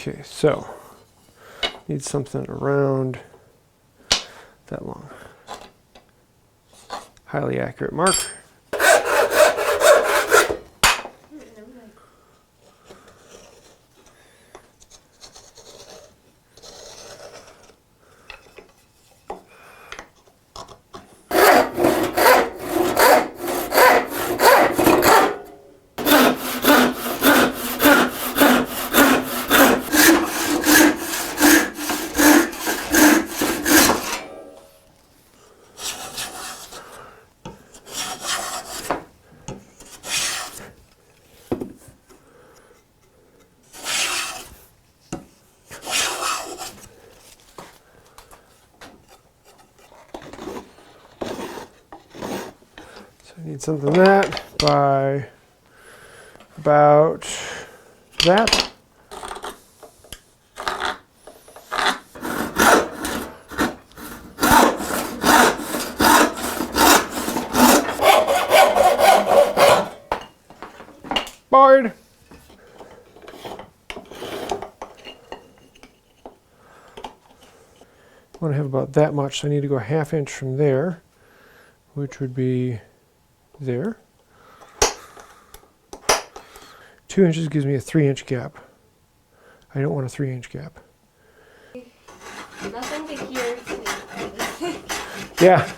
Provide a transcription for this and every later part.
Okay, so need something around that long. Highly accurate mark. I need something that by about that. Board. I want to have about that much, so I need to go a ½ inch from there, which would be there. 2 inches gives me a 3-inch gap. I don't want a 3-inch gap. Nothing to hear. Yeah.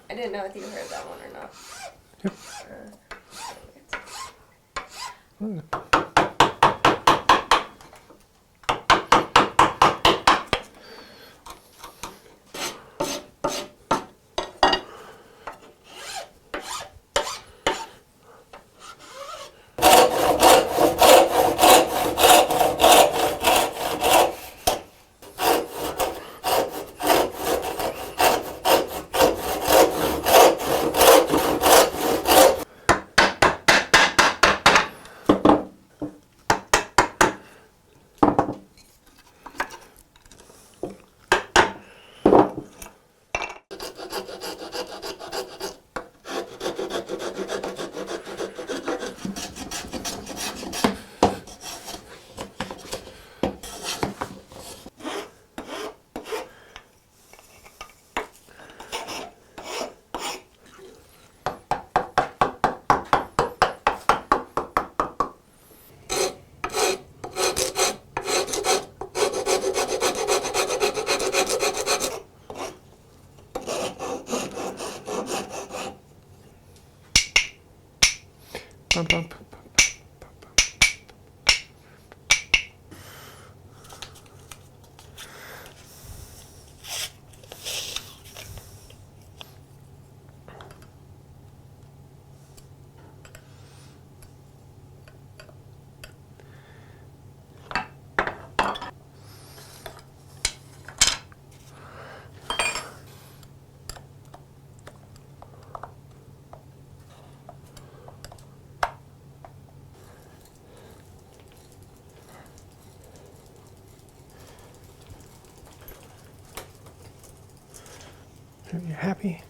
I didn't know if you heard that one or not. Yep. Bump, bump. Are you happy?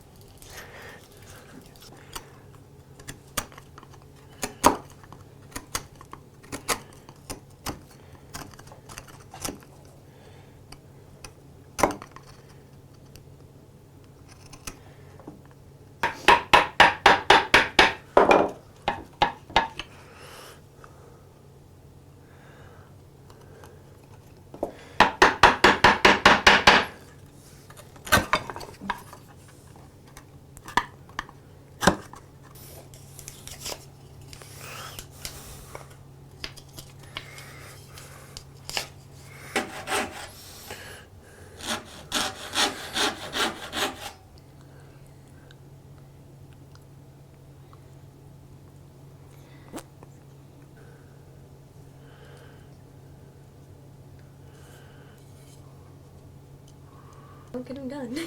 I'll get them done.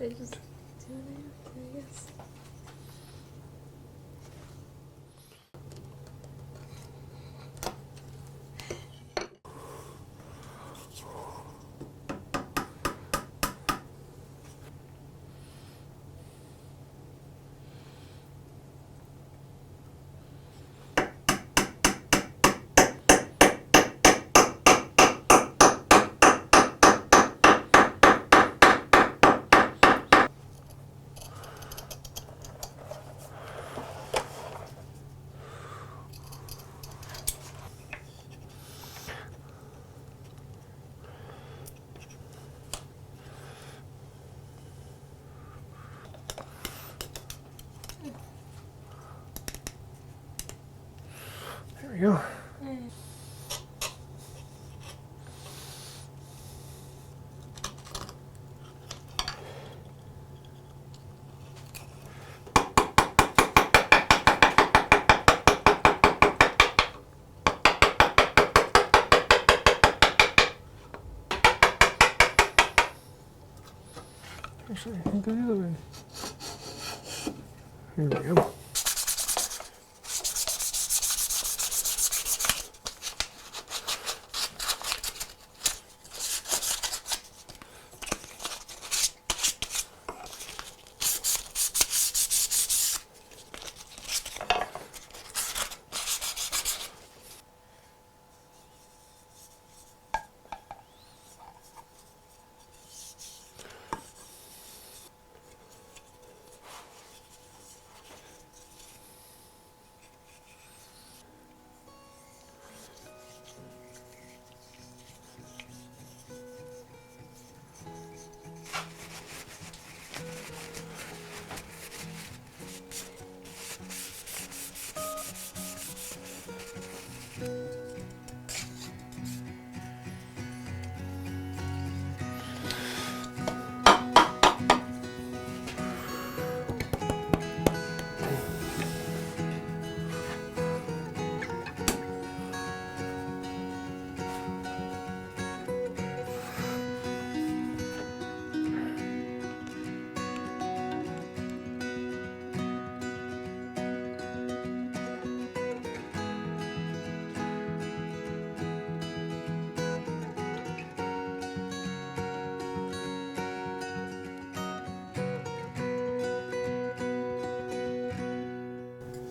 I just do it, I guess. There we go. Actually, I think go the other way. Here we go.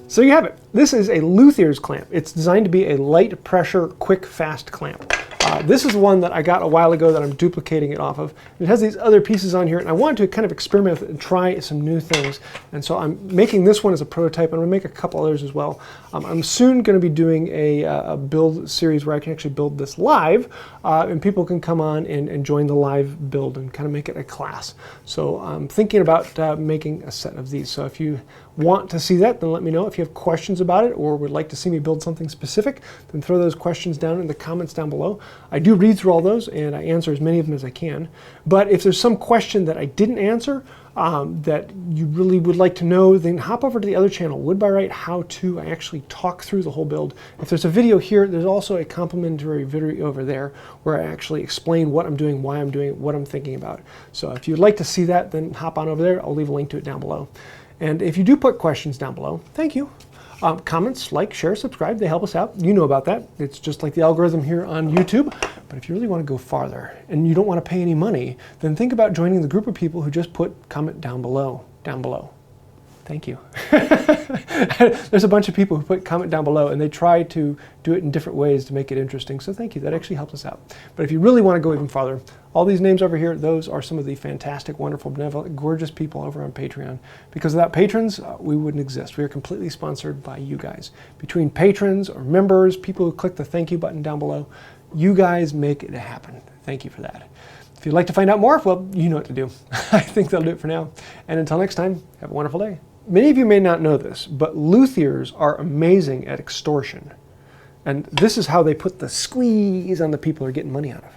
So you have it. This is a Luthier's clamp. It's designed to be a light pressure, quick, fast clamp. This is one that I got a while ago that I'm duplicating it off of. It has these other pieces on here, and I wanted to kind of experiment with it and try some new things. And so I'm making this one as a prototype, and I'm going to make a couple others as well. I'm soon going to be doing a build series where I can actually build this live, and people can come on and join the live build and kind of make it a class. So I'm thinking about making a set of these. So if you want to see that, then let me know. If you have questions about it or would like to see me build something specific, then throw those questions down in the comments down below. I do read through all those and I answer as many of them as I can. But if there's some question that I didn't answer that you really would like to know, then hop over to the other channel, Wood by Wright How To. I actually talk through the whole build. If there's a video here, there's also a complimentary video over there where I actually explain what I'm doing, why I'm doing it, what I'm thinking about. So if you'd like to see that, then hop on over there. I'll leave a link to it down below. And if you do put questions down below, thank you. Comments, like, share, subscribe, they help us out. You know about that. It's just like the algorithm here on YouTube. But if you really want to go farther and you don't want to pay any money, then think about joining the group of people who just put comment down below. Thank you. There's a bunch of people who put comment down below and they try to do it in different ways to make it interesting. So thank you, that actually helps us out. But if you really want to go even farther, all these names over here, those are some of the fantastic, wonderful, benevolent, gorgeous people over on Patreon. Because without patrons, we wouldn't exist. We are completely sponsored by you guys. Between patrons or members, people who click the thank you button down below, you guys make it happen. Thank you for that. If you'd like to find out more, well, you know what to do. I think that'll do it for now. And until next time, have a wonderful day. Many of you may not know this, but luthiers are amazing at extortion. And this is how they put the squeeze on the people they're getting money out of.